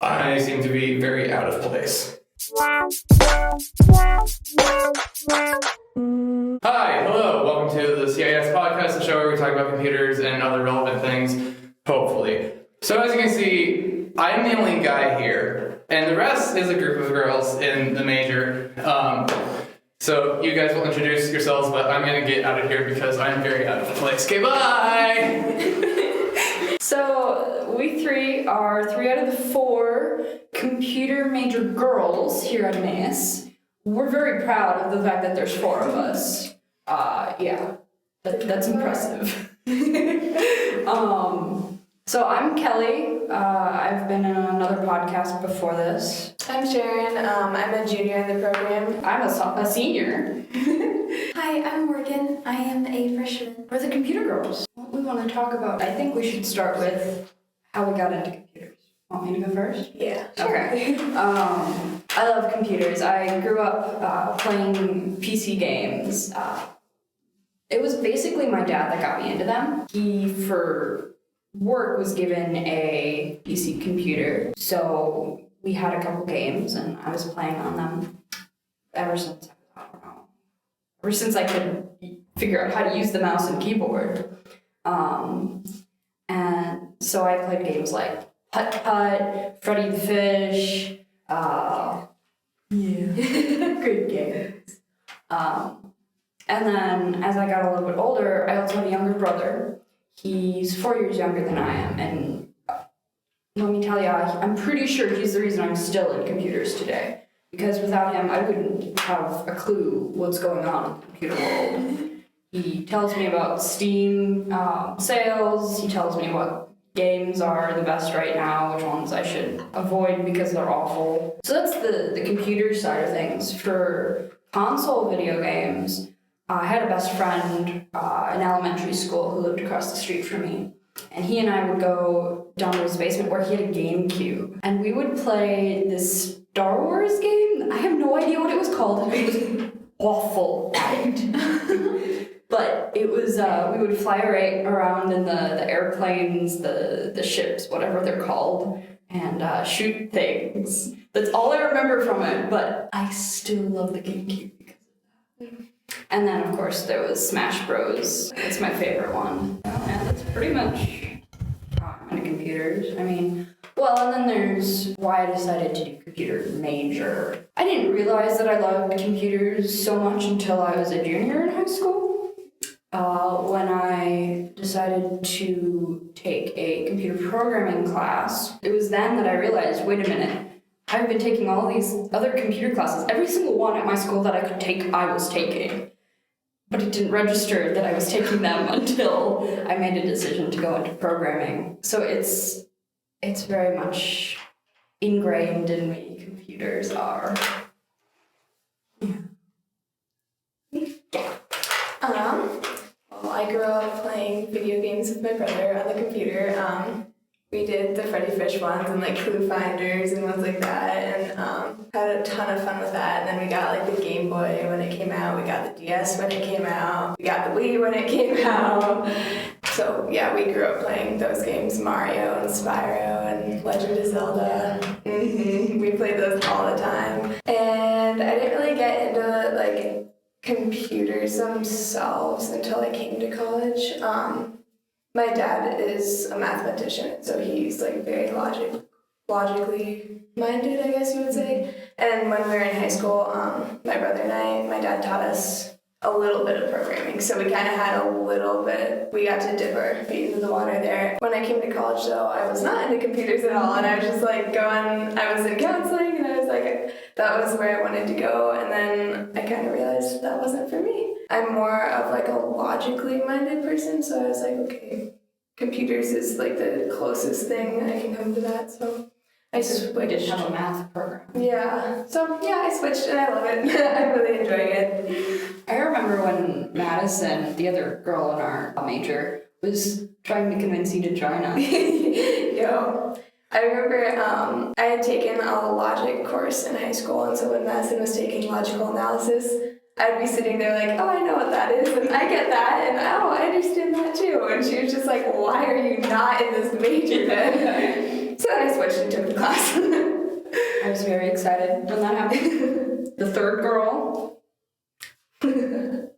I seem to be very out of place. Hi, hello, welcome to the CIS Podcast, the show where we talk about computers and other relevant things, hopefully. So as you can see, I'm the only guy here, and the rest is a group of girls in the major. So you guys will introduce yourselves, but I'm going to get out of here because I'm very out of place. Okay, bye! So we three are 3 out of the 4 computer major girls here at Emmaus. We're very proud of the fact that there's 4 of us. That's impressive. So I'm Kelly. I've been in another podcast before this. I'm Sharon. I'm a junior in the program. I'm a senior. Hi, I'm Morgan. I am a freshman. We're the computer girls. What we want to talk about, I think we should start with how we got into computers. Want me to go first? Yeah. Okay. I love computers. I grew up playing PC games. It was basically my dad that got me into them. He, for work, was given a PC computer, so we had a couple games, and I was playing on them ever since I could figure out how to use the mouse and keyboard. And so I played games like Putt-Putt, Freddy the Fish, great games. And then as I got a little bit older, I also have a younger brother. He's 4 years younger than I am, and let me tell you, I'm pretty sure he's the reason I'm still in computers today. Because without him, I wouldn't have a clue what's going on in the computer world. He tells me about Steam sales. He tells me what games are the best right now, which ones I should avoid because they're awful. So that's the computer side of things. For console video games, I had a best friend in elementary school who lived across the street from me. And he and I would go down to his basement where he had a GameCube. And we would play this Star Wars game. I have no idea what it was called. It was awful at it. But it was, we would fly around in the airplanes, the ships, whatever they're called, and shoot things. That's all I remember from it, but I still love the GameCube because of that. And then, of course, there was Smash Bros. It's my favorite one. And that's pretty much into computers. And then there's why I decided to do computer major. I didn't realize that I loved computers so much until I was a junior in high school. When I decided to take a computer programming class, it was then that I realized, wait a minute, I've been taking all these other computer classes. Every single one at my school that I could take, I was taking. But it didn't register that I was taking them until I made a decision to go into programming. So it's very much ingrained in me, computers are. Well, I grew up playing video games with my brother on the computer. We did the Freddy Fish ones and like Clue Finders and ones like that, and had a ton of fun with that. And then we got like the Game Boy when it came out, we got the DS when it came out, we got the Wii when it came out. So yeah, we grew up playing those games, Mario and Spyro and Legend of Zelda. We played those all the time. And I didn't really get into like computers themselves until I came to college. My dad is a mathematician, so he's like very logically minded, I guess you would say. And when we were in high school, my brother and my dad taught us a little bit of programming, so we kind of had a little bit, we got to dip our feet into the water there. When I came to college, though, I was not into computers at all, and I was just like I was in counseling, and I was like, that was where I wanted to go, and then I kind of realized that wasn't for me. I'm more of like a logically minded person, so I was like, okay, computers is like the closest thing I can come to that, so I switched. We didn't have a math program. Yeah, so yeah, I switched and I love it. I'm really enjoying it. I remember when Madison, the other girl in our major, was trying to convince you to join us. Yo. I remember I had taken a logic course in high school, and so when Madison was taking logical analysis, I'd be sitting there like, oh, I know what that is, and I get that, and oh, I understand that too. And she was just like, why are you not in this major then? So then I switched and took the class. I was very excited when that happened. The third girl. And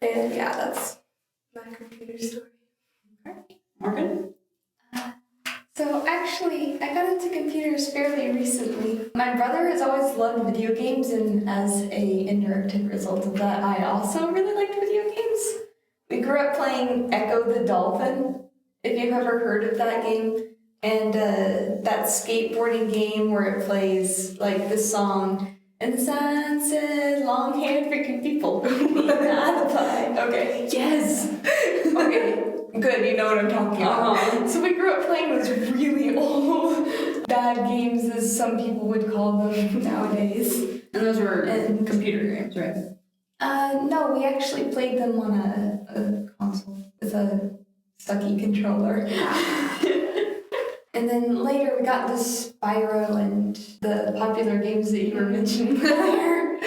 yeah, that's my computer story. Morgan? So actually, I got into computers fairly recently. My brother has always loved video games, and as a indirect result of that, I also really liked video games. We grew up playing Echo the Dolphin, if you've ever heard of that game. And that skateboarding game where it plays like this song, and the sun said, long haired freaking people. Okay. Yes. Okay. Good, you know what I'm talking about. So we grew up playing those really old, bad games, as some people would call them nowadays. And those were computer games, right? No, we actually played them on a console with a sucky controller. And then later we got this Spyro and the popular games that you were mentioning earlier.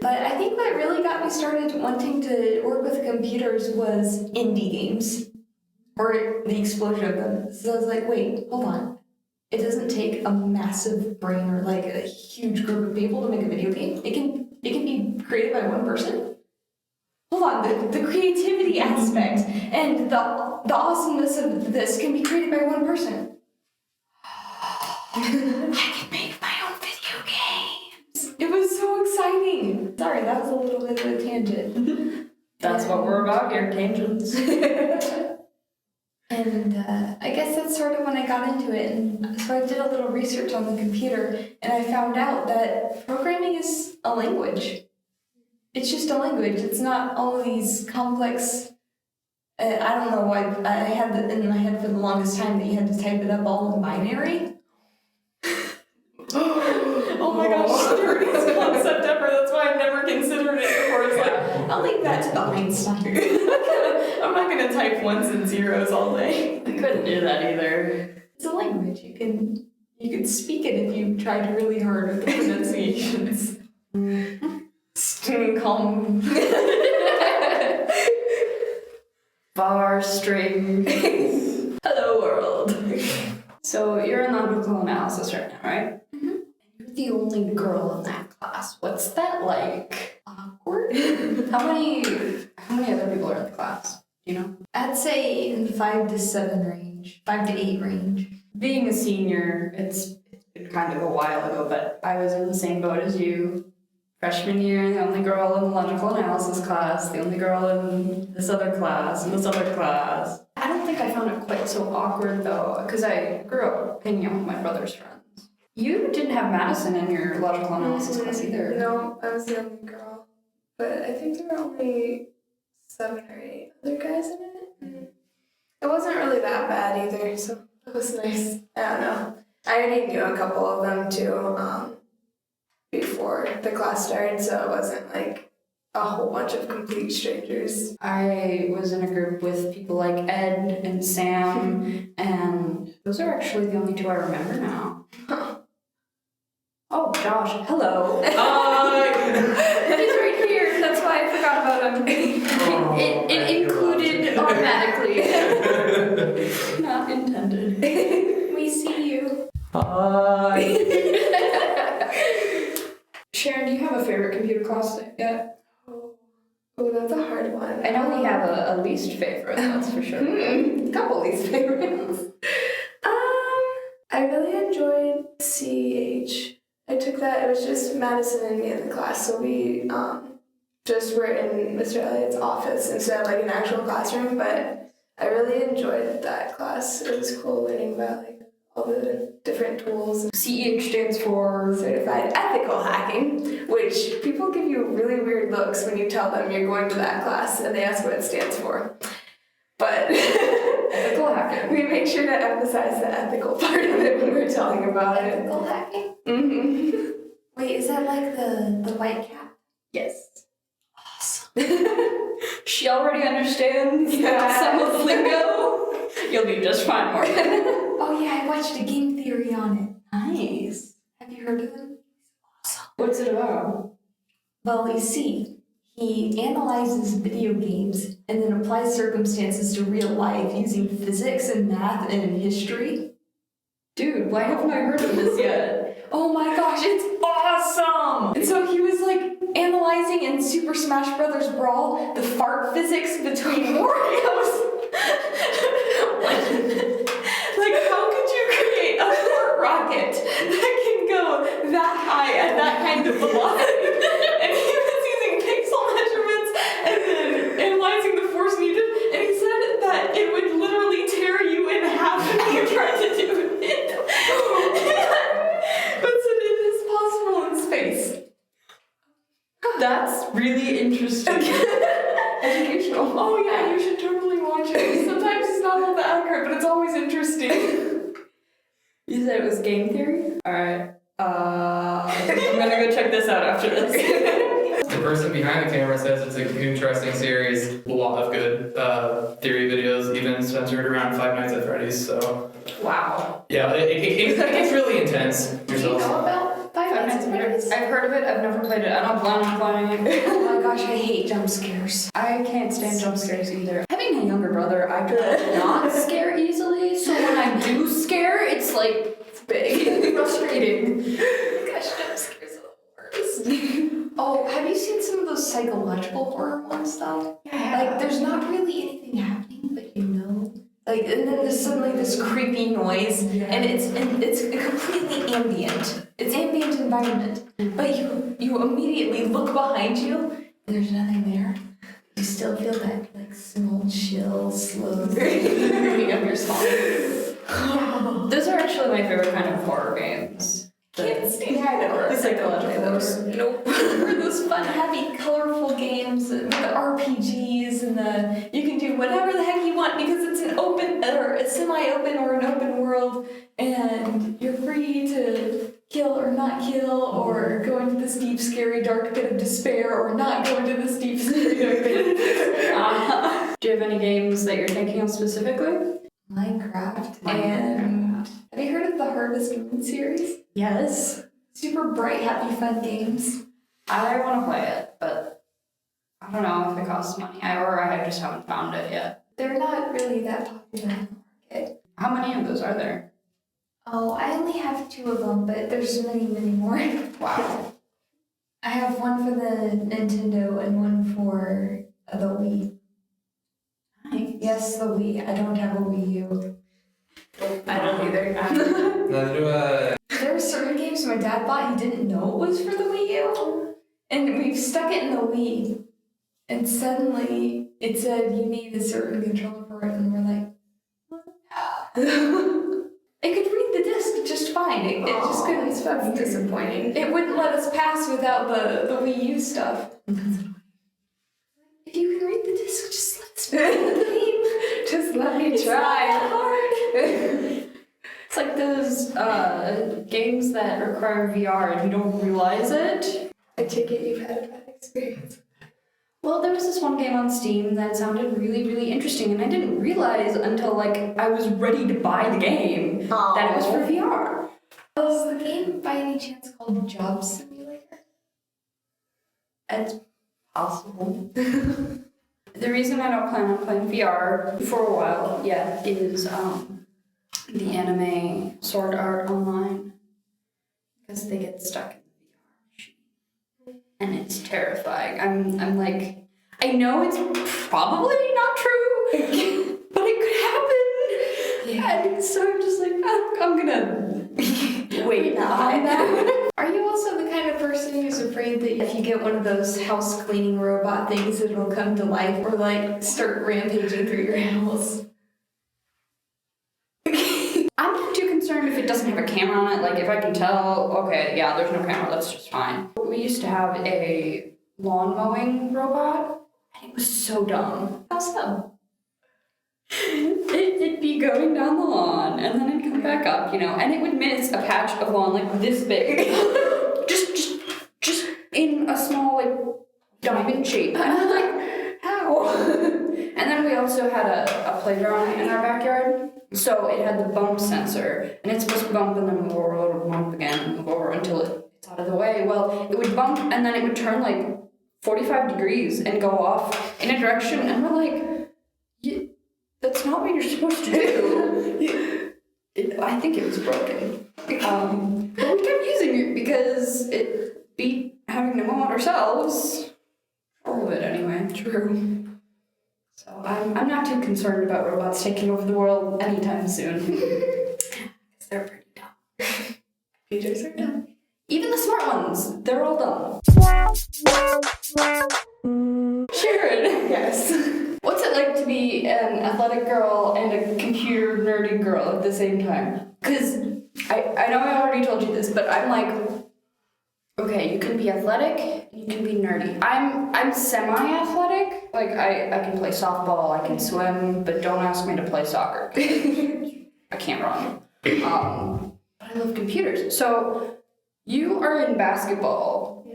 But I think what really got me started wanting to work with computers was indie games. Or the explosion of them. So I was like, wait, hold on. It doesn't take a massive brain or like a huge group of people to make a video game. It can be created by one person. Hold on, the creativity aspect and the awesomeness of this can be created by one person. I can make my own video games. It was so exciting. Sorry, that was a little bit of a tangent. That's what we're about here, tangents. And I guess that's sort of when I got into it. And so I did a little research on the computer, and I found out that programming is a language. It's just a language. It's not all these complex... I don't know why I had that in my head for the longest time that you had to type it up all in binary. Oh my gosh, scariest concept ever. That's why I've never considered it before. It's like, I'll leave that to the Einstein. I'm not gonna type ones and zeros all day. I couldn't do that either. It's a language. You can speak it if you tried really hard with the pronunciations. Calm. Bar string. Hello world. So you're in logical analysis right now, right? Mm-hmm. You're the only girl in that class. What's that like? Awkward. How many other people are in the class? Do you know? I'd say in the 5 to 7 range, 5 to 8 range. Being a senior, it's been kind of a while ago, but I was in the same boat as you. Freshman year, the only girl in the logical analysis class, the only girl in this other class, and this other class. I don't think I found it quite so awkward though, because I grew up hanging out with my brother's friends. You didn't have Madison in your logical analysis class either. No, I was the only girl. But I think there were only 7 or 8 other guys in it. And it wasn't really that bad either, so it was nice. I don't know. I already knew a couple of them too before the class started, so it wasn't like a whole bunch of complete strangers. I was in a group with people like Ed and Sam, and those are actually the only 2 I remember now. Oh, Josh, hello. He's right here. That's why I forgot about him. It included automatically. Not intended. We see you. Hi. Sharon, do you have a favorite computer class yet? Oh, that's a hard one. I know we have a least favorite, that's for sure. A couple least favorites. I really enjoyed CH. I took that, it was just Madison and me in the class, so we just were in Mr. Elliott's office instead of like an actual classroom, but I really enjoyed that class. It was cool learning about like all the different tools. CEH stands for Certified Ethical Hacking, which people give you really weird looks when you tell them you're going to that class and they ask what it stands for. But ethical hacking. we make sure to emphasize the ethical part of it when we're telling about it. Ethical hacking? Mm-hmm. Wait, is that like the white cap? Yes. Awesome. She already understands some of the lingo. You'll be just fine, Morgan. Oh yeah, I watched a game theory on it. Nice. Have you heard of him? Awesome. What's it about? Well, you see, he analyzes video games and then applies circumstances to real life using physics and math and history. Dude, why haven't I heard of this yet? Oh my gosh, gosh, it's awesome! And so he was like analyzing in Super Smash Brothers Brawl the fart physics between Wario's. Like, how could you create a fart rocket that can go that high at that kind of velocity? And he was using pixel measurements and then analyzing the force needed, and he said that it would literally tear you in half if you tried to do it. But said it is possible in space. That's really interesting. Educational. Oh yeah, you should totally watch it. Sometimes it's not all that accurate, but it's always interesting. You said it was game theory? Alright. I'm gonna go check this out after this. The person behind the camera says it's an interesting series. A lot of good theory videos, even centered around Five Nights at Freddy's. So Wow. yeah, it gets really intense. Do you know about Five Nights at Freddy's? I've heard of it, I've never played it. I don't plan on playing it. Oh my gosh, I hate jump scares. I can't stand jump scares either. Having a younger brother, I do not scare easily, so when I do scare, it's like It's big. Frustrating. Gosh, jump scares are the worst. Oh, have you seen some of those psychological horror ones though? Yeah. Like, there's not really anything happening, but you know. Like, and then there's suddenly this creepy noise, and it's completely ambient. It's ambient environment, but you immediately look behind you, and there's nothing there. You still feel that like small chill, slow moving of your spine. those are actually my favorite kind of horror games. Can't stand it. The psychological those. Nope. Or those fun, happy, colorful games with the RPGs and you can do whatever the heck you want because it's an open or a semi-open or an open world, and you're free to kill or not kill, or go into this deep, scary, dark pit of despair, or not go into this deep, scary, dark pit of despair. Do you have any games that you're thinking of specifically? Minecraft. And have you heard of the Harvest Moon series? Yes. Super bright, happy, fun games. I want to play it, but I don't know if it costs money, or I just haven't found it yet. They're not really that popular in the market. How many of those are there? Oh, I only have 2 of them, but there's many, many more. Wow. I have one for the Nintendo and one for the Wii. Nice. Yes, the Wii. I don't have a Wii U. I don't either. Neither do I. There were certain games my dad bought he didn't know it was for the Wii U. And we've stuck it in the Wii. And suddenly it said you need a certain controller for it, and we're like, it could read the disc just fine. It just couldn't. That's disappointing. It wouldn't let us pass without the Wii U stuff. If you can read the disc, just let's play the game. Just let me It's not that try. hard. It's like those games that require VR and you don't realize it. I take it you've had a bad experience. Well, there was this one game on Steam that sounded really, really interesting, and I didn't realize until like I was ready to buy the game that it was for VR. Was the game by any chance called Job Simulator? It's possible. The reason I don't plan on playing VR for a while yet is the anime Sword Art Online, because they get stuck in the VR machine, and it's terrifying. I'm like, I know it's probably not true, but it could happen. Yeah. And so I'm just like, I'm gonna wait on that. Are you also the kind of person who's afraid that if you get one of those house cleaning robot things, it'll come to life or like start rampaging through your house? I'm not too concerned if it doesn't have a camera on it. Like, if I can tell, okay, yeah, there's no camera, that's just fine. We used to have a lawn mowing robot, and it was so dumb. How so? It'd be going down the lawn, and then it'd come back up, and it would miss a patch of lawn like this big. just in a small, like, diamond shape. And I'm like, how? And then we also had a playground in our backyard. So it had the bump sensor, and it's supposed to bump and then move over, a little bump again, and move over until it's out of the way. Well, it would bump, and then it would turn like 45 degrees and go off in a direction, and we're like, that's not what you're supposed to do. I think it was broken. But we kept using it because because it beat having to mow it ourselves. All of it, anyway. True. So I'm not too concerned about robots taking over the world anytime soon. Because they're pretty dumb. Computers are dumb. Even the smart ones, they're all dumb. Sharon! Yes. What's it like to be an athletic girl and a computer nerdy girl at the same time? Because I know I already told you this, but I'm like, okay, you can be athletic, you can be nerdy. I'm semi-athletic. Like, I can play softball, I can swim, but don't ask me to play soccer. I can't run. But I love computers. So, you are in basketball,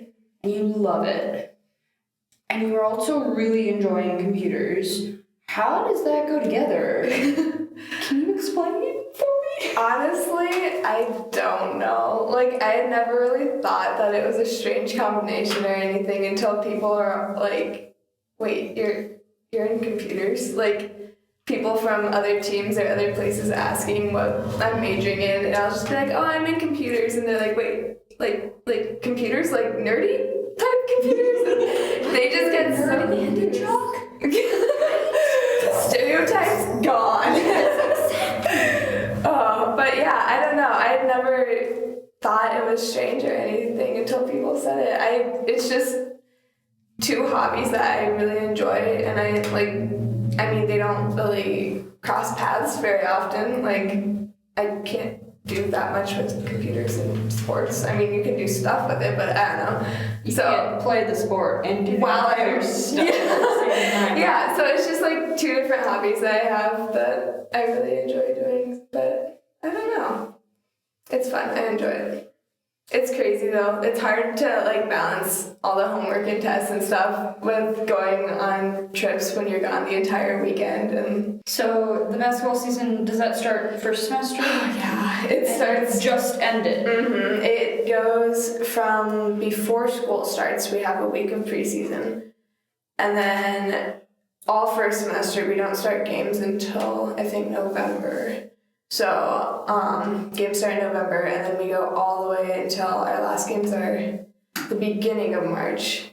and you love it. And you're also really enjoying computers. How does that go together? Can you explain it for me? Honestly, I don't know. Like, I had never really thought that it was a strange combination or anything until people are like, wait, you're in computers? Like, people from other teams or other places asking what I'm majoring in, and I'll just be like, oh, I'm in computers, and they're like, wait, like computers, like nerdy type computers? And they just get so Nerdy joke? Stereotypes gone. But yeah, I don't know. I had never thought it was strange or anything until people said it. It's just two hobbies that I really enjoy, and I mean, they don't really cross paths very often. Like, I can't do that much with computers and sports. I mean, you can do stuff with it, but I don't know. You can't play the sport and do while other I'm stuff at the same time. Yeah, so it's just like two different hobbies that I have that I really enjoy doing, but I don't know. It's fun. I enjoy it. It's crazy though. It's hard to like balance all the homework and tests and stuff with going on trips when you're gone the entire weekend. And So the basketball season, does that start first semester? yeah, it starts. Just ended. Mm-hmm. It goes from before school starts. We have a week of preseason, and then all first semester we don't start games until I think November. So games start in November, and then we go all the way until our last games are the beginning of March.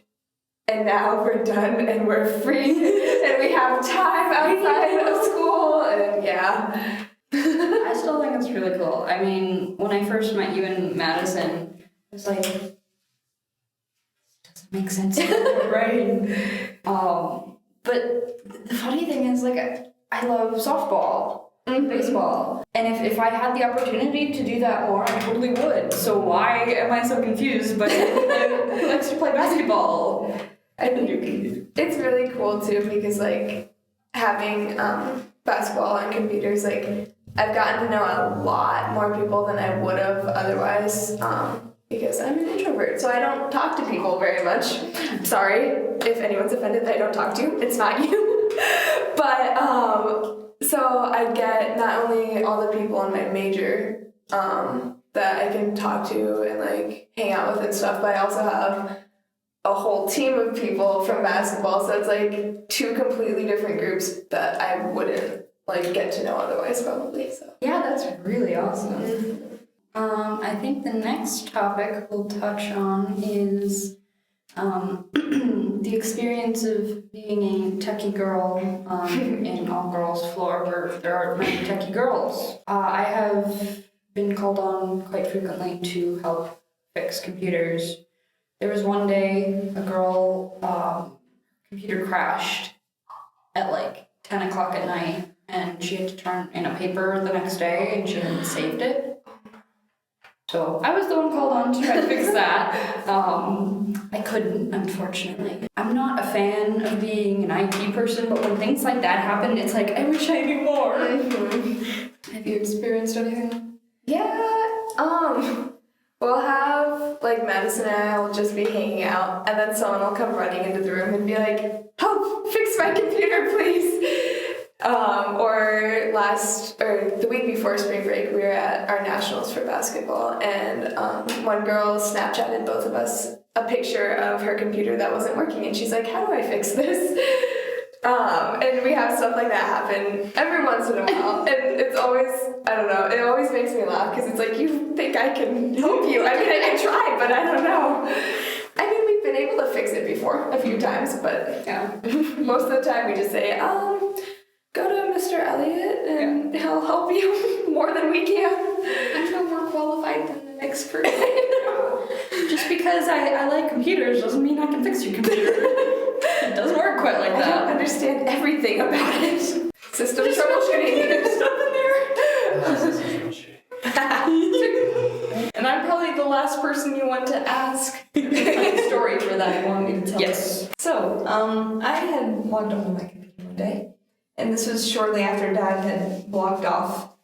And now we're done and we're free and we have time outside of school, and yeah. I still think it's really cool. I mean, when I first met you in Madison, it was like, it doesn't make sense in my brain. But the funny thing is, like, I love softball. Baseball. And if I had the opportunity to do that more, I totally would. So why am I so confused by who likes to play basketball? I think it's really cool too, because like having basketball and computers, like I've gotten to know a lot more people than I would have otherwise, because I'm an introvert, so I don't talk to people very much. Sorry if anyone's offended that I don't talk to you. It's not you. But so I get not only all the people in my major that I can talk to and like hang out with and stuff, but I also have a whole team of people from basketball. So it's like two completely different groups that I wouldn't like get to know otherwise, probably. So Yeah, that's really awesome. I think the next topic we'll touch on is the experience of being a techie girl in all-girls floor where there aren't many techie girls. I have been called on quite frequently to help fix computers. There was one day a girl, computer crashed at like 10 o'clock at night, and she had to turn in a paper the next day, and she hadn't saved it. So I was the one called on to try to fix that. I couldn't, unfortunately. I'm not a fan of being an IT person, but when things like that happen, it's like, I wish I knew more. Have you experienced anything? yeah, we'll have like Madison and I will just be hanging out, and then someone will come running into the room and be like, "Help! Fix my computer, please!" Or the week before spring break, we were at our nationals for basketball, and one girl Snapchatted both of us a picture of her computer that wasn't working, and she's like, "How do I fix this?" And we have stuff like that happen every once in a while. And it's always, I don't know, it always makes me laugh because it's like, you think I can help you. I mean, I can try, but I don't know. I mean, we've been able to fix it before a few times, but Yeah. most of the time we just say, go to Mr. Elliott and he'll help you more than we can. I feel more qualified than the next person. Just because I like computers doesn't mean I can fix your computer. It doesn't work quite like I don't that. understand everything about it. System troubleshooting. There's stuff in there. And I'm probably the last person you want to ask a story for that you want me to tell. Yes. So, I had logged on my computer one day, and this was shortly after Dad had blocked off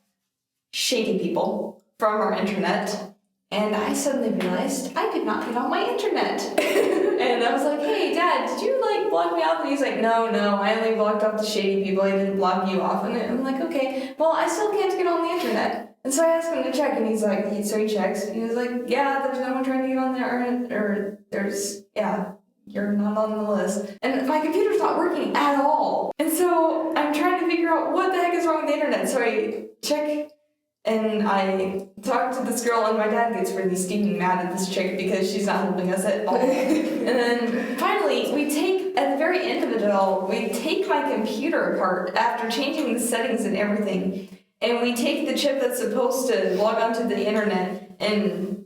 shady people from our internet, and I suddenly realized I could not get on my internet. And I was like, hey, Dad, did you, block me off? And he's like, no, I only blocked off the shady people. I didn't block you off. And I'm like, okay, well, I still can't get on the internet. And so I asked him to check, and he's like, so he checks, and he was like, yeah, there's no one trying to get on there, or there's, yeah, you're not on the list. And my computer's not working at all. And so I'm trying to figure out what the heck is wrong with the internet. So I check, and I talk to this girl, and my dad gets really steaming mad at this chick because she's not helping us at all. And then finally, at the very end of it all, we take my computer apart after changing the settings and everything. And we take the chip that's supposed to log onto the internet and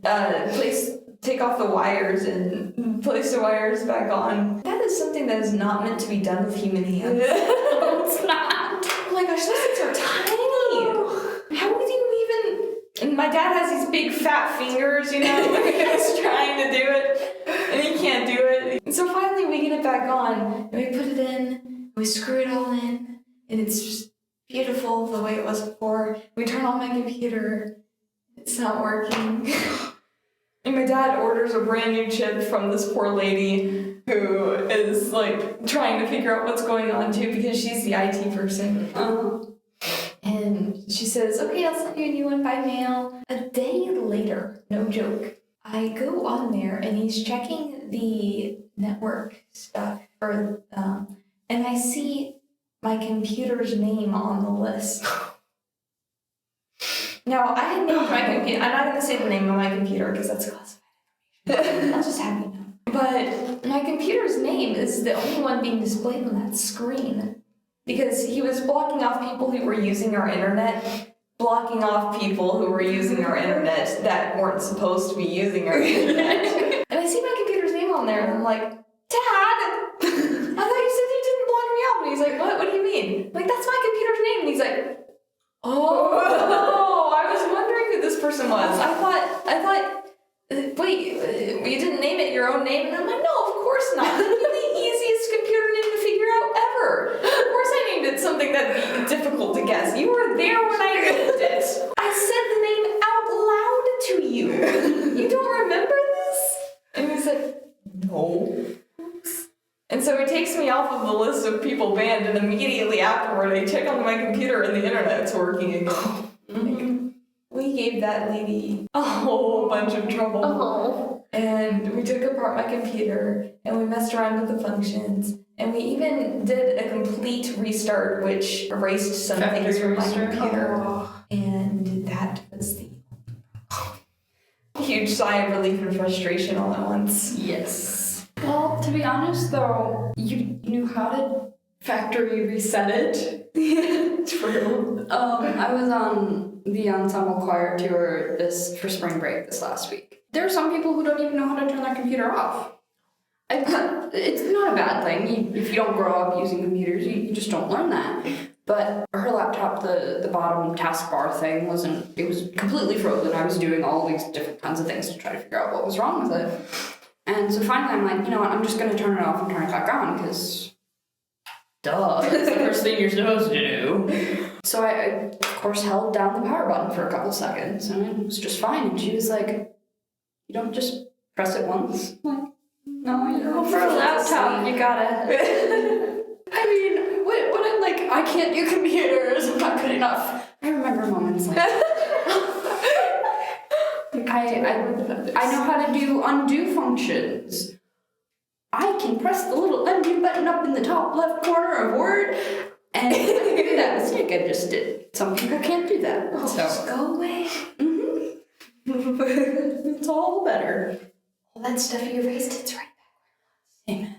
take off the wires and place the wires back on. That is something that is not meant to be done with human hands. No, it's not. Oh my gosh, those things are tiny. How would you even... And my dad has these big fat fingers, you know, he's trying to do it, and he can't do it. And so finally we get it back on, and we put it in, and we screw it all in, and it's just beautiful the way it was before. We turn on my computer, it's not working. And my dad orders a brand new chip from this poor lady who is trying to figure out what's going on too, because she's the IT person. And she says, okay, I'll send you a new one by mail. A day later, no joke, I go on there and he's checking the network stuff and I see my computer's name on the list. Now, I had named my computer, I'm not going to say the name of my computer because that's classified information. I'll just have you know. But my computer's name is the only one being displayed on that screen because he was blocking off people who were using our internet, blocking off people who were using our internet that weren't supposed to be using our internet. And I see my computer's name on there and I'm like, Dad! I thought you said you didn't block me off. And he's like, what? What do you mean? I'm like, that's my computer's name. And he's like, oh, I was wondering who this person was. I thought, wait, you didn't name it your own name? And I'm like, no, of course not. That'd be the easiest computer name to figure out ever. Of course I named it something that'd be difficult to guess. You were there when I named it. I said the name out loud to you. You don't remember this? And he said, no. And so he takes me off of the list of people banned, and immediately afterward, I check on my computer and the internet's working again. We gave that lady a whole bunch of trouble. Oh. And we took apart my computer, and we messed around with the functions, and we even did a complete restart, which erased some things from my computer. Oh. And that was the huge sigh of relief and frustration all at once. Yes. Well, to be honest, though, you knew how to factory reset it. True. I was on the ensemble choir tour for spring break this last week. There are some people who don't even know how to turn their computer off. It's not a bad thing. If you don't grow up using computers, you just don't learn that. But her laptop, the bottom taskbar thing it was completely frozen. I was doing all these different kinds of things to try to figure out what was wrong with it. And so finally I'm like, you know what, I'm just going to turn it off and turn it back on, because duh, that's the first thing you're supposed to do. So I, of course, held down the power button for a couple seconds, and it was just fine. And she was like, you don't just press it once? I'm like, no, for a laptop, you gotta. I mean, what I can't do computers, I'm not good enough. I remember moments like I know how to do undo functions. I can press the little undo button up in the top left corner of Word and do that mistake I just did. Some people can't do that. Oh, So just go away. it's all better. All that stuff you erased, it's right Amen.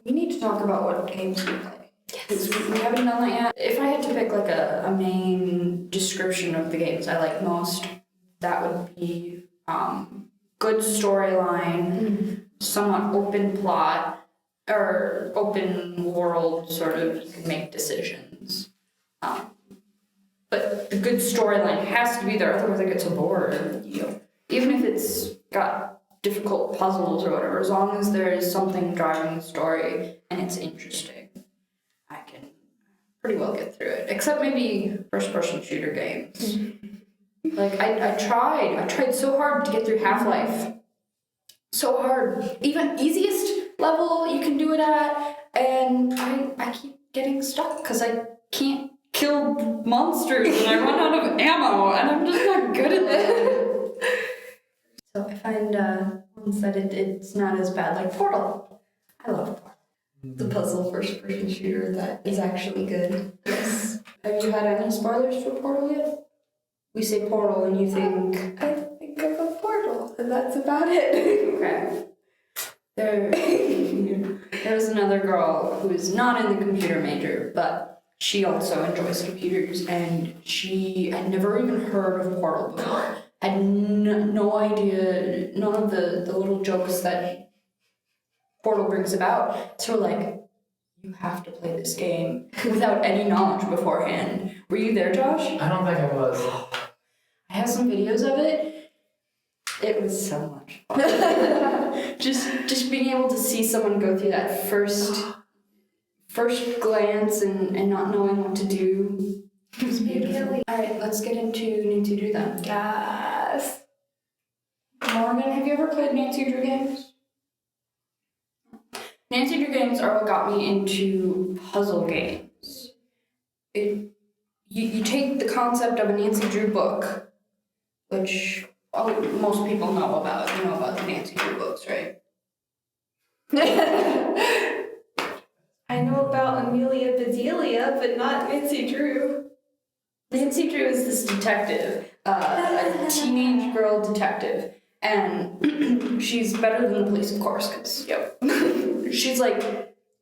We need to talk about what games we play. Yes. We haven't done that yet. If I had to pick like a main description of the games I like most, that would be good storyline, somewhat open plot, or open world, sort of, you can make decisions. But the good storyline has to be there, otherwise it gets bored. Even if it's got difficult puzzles or whatever, as long as there is something driving the story and it's interesting, I can pretty well get through it. Except maybe first-person shooter games. Like, I tried so hard to get through Half-Life. So hard. Even easiest level you can do it at, and I keep getting stuck because I can't kill monsters and I run out of ammo, and I'm just not good at that. So I find ones that it's not as bad, like Portal. I love Portal. The puzzle first-person shooter that is actually good. Yes. Have you had any spoilers for Portal yet? We say Portal and you think... I think of a portal, and that's about it. Okay. There's another girl who is not in the computer major, but she also enjoys computers, and she had never even heard of Portal before. Had no idea, none of the little jokes that Portal brings about. So we're like, you have to play this game without any knowledge beforehand. Were you there, Josh? I don't think I was. I have some videos of it. It was so much fun. just being able to see someone go through that first glance and not knowing what to do. It was beautiful. Alright, let's get into Nancy Drew then. Yes. Morgan, have you ever played Nancy Drew games? Nancy Drew games are what got me into puzzle games. You take the concept of a Nancy Drew book, which most people know about. You know about the Nancy Drew books, right? I know about Amelia Bedelia, but not Nancy Drew. Nancy Drew is this detective, a teenage girl detective, and she's better than the police, of course, because she's like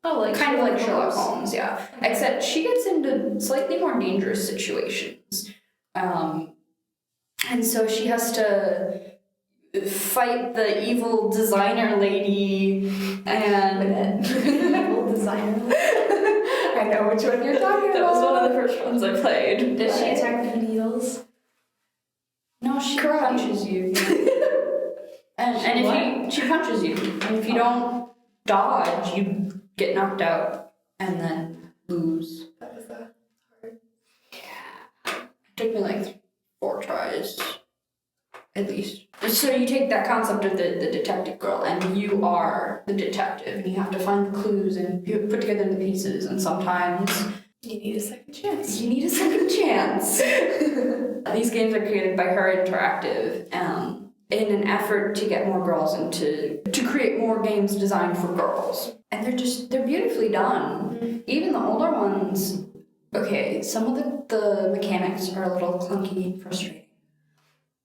kind of like Sherlock Holmes, yeah. Except she gets into slightly more dangerous situations, and so she has to fight the evil designer lady and Evil designer. I know which one you're talking about. That was one of the first ones I played. Does she attack with needles? No, she punches you. And if she punches you, and if you don't dodge, you get knocked out and then lose. That was hard. Yeah. It took me like 4 tries, at least. So you take that concept of the detective girl, and you are the detective, and you have to find the clues and put together the pieces, and sometimes You need a second chance. you need a second chance. These games are created by Her Interactive in an effort to get more girls to create more games designed for girls. And they're beautifully done. Mm-hmm. Even the older ones, okay, some of the mechanics are a little clunky and frustrating.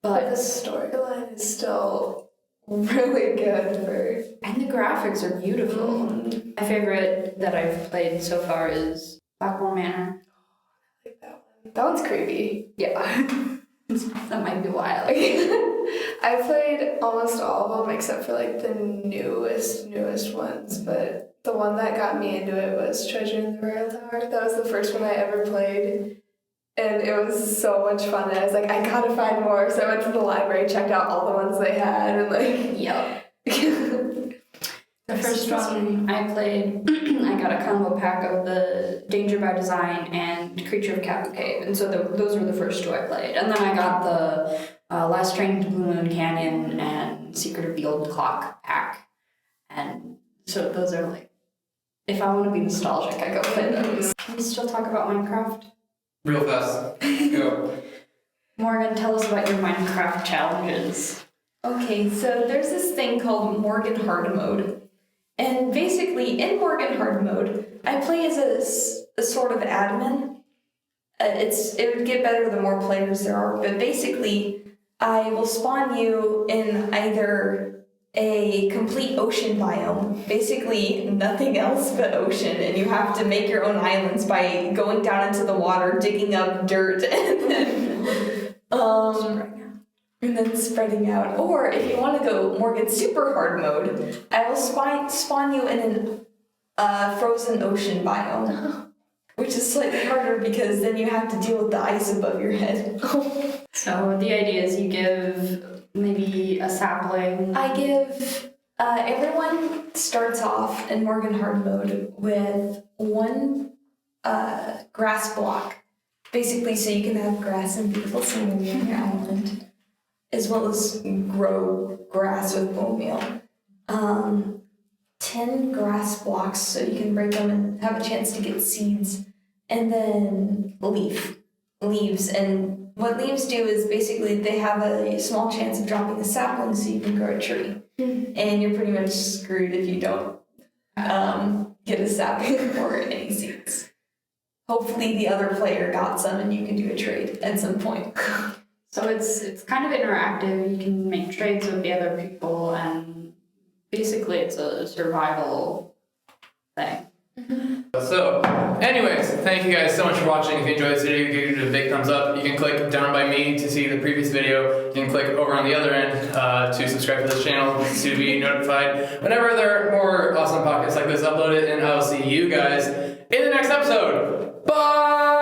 But the storyline is still really good for... And the graphics are beautiful. Mm-hmm. My favorite that I've played so far is Blackmore Manor. I like that one. That one's creepy. Yeah. That might be why I like Okay. it. I played almost all of them except for like the newest ones, but the one that got me into it was Treasure in the Royal Tower. That was the first one I ever played, and it was so much fun. And I was like, I gotta find more, so I went to the library, checked out all the ones they had, and like, Yep. The first one I played, I got a combo pack of the Danger by Design and Creature of Cabin Cave, and so those were the first 2 I played. And then I got the Last Train to Blue Moon Canyon and Secret of the Old Clock pack. And so those are like, if I want to be nostalgic, I go play those. Can we still talk about Minecraft? Real fast. Go. Morgan, tell us about your Minecraft challenges. Okay, so there's this thing called Morgan Hard Mode. And basically, in Morgan Hard Mode, I play as a sort of admin. It would get better the more players there are, but basically, I will spawn you in either a complete ocean biome, basically nothing else but ocean, and you have to make your own islands by going down into the water, digging up dirt, and then spreading out. Or if you want to go Morgan Super Hard Mode, I will spawn you in an frozen ocean biome, which is slightly harder because then you have to deal with the ice above your head. So the idea is you give maybe a sapling. I give everyone starts off in Morgan Hard Mode with one grass block, basically, so you can have grass and beautiful scenery on your island, as well as grow grass with bone meal. 10 grass blocks so you can break them and have a chance to get seeds, and then leaves. And what leaves do is basically they have a small chance of dropping a sapling so you can grow a tree. And you're pretty much screwed if you don't get a sapling or any seeds. Hopefully the other player got some and you can do a trade at some point. So it's kind of interactive. You can make trades with the other people, and basically it's a survival thing. So, anyways, thank you guys so much for watching. If you enjoyed this video, give it a big thumbs up. You can click down by me to see the previous video. You can click over on the other end to subscribe to this channel to be notified whenever there are more awesome podcasts like this uploaded. And I will see you guys in the next episode. Bye!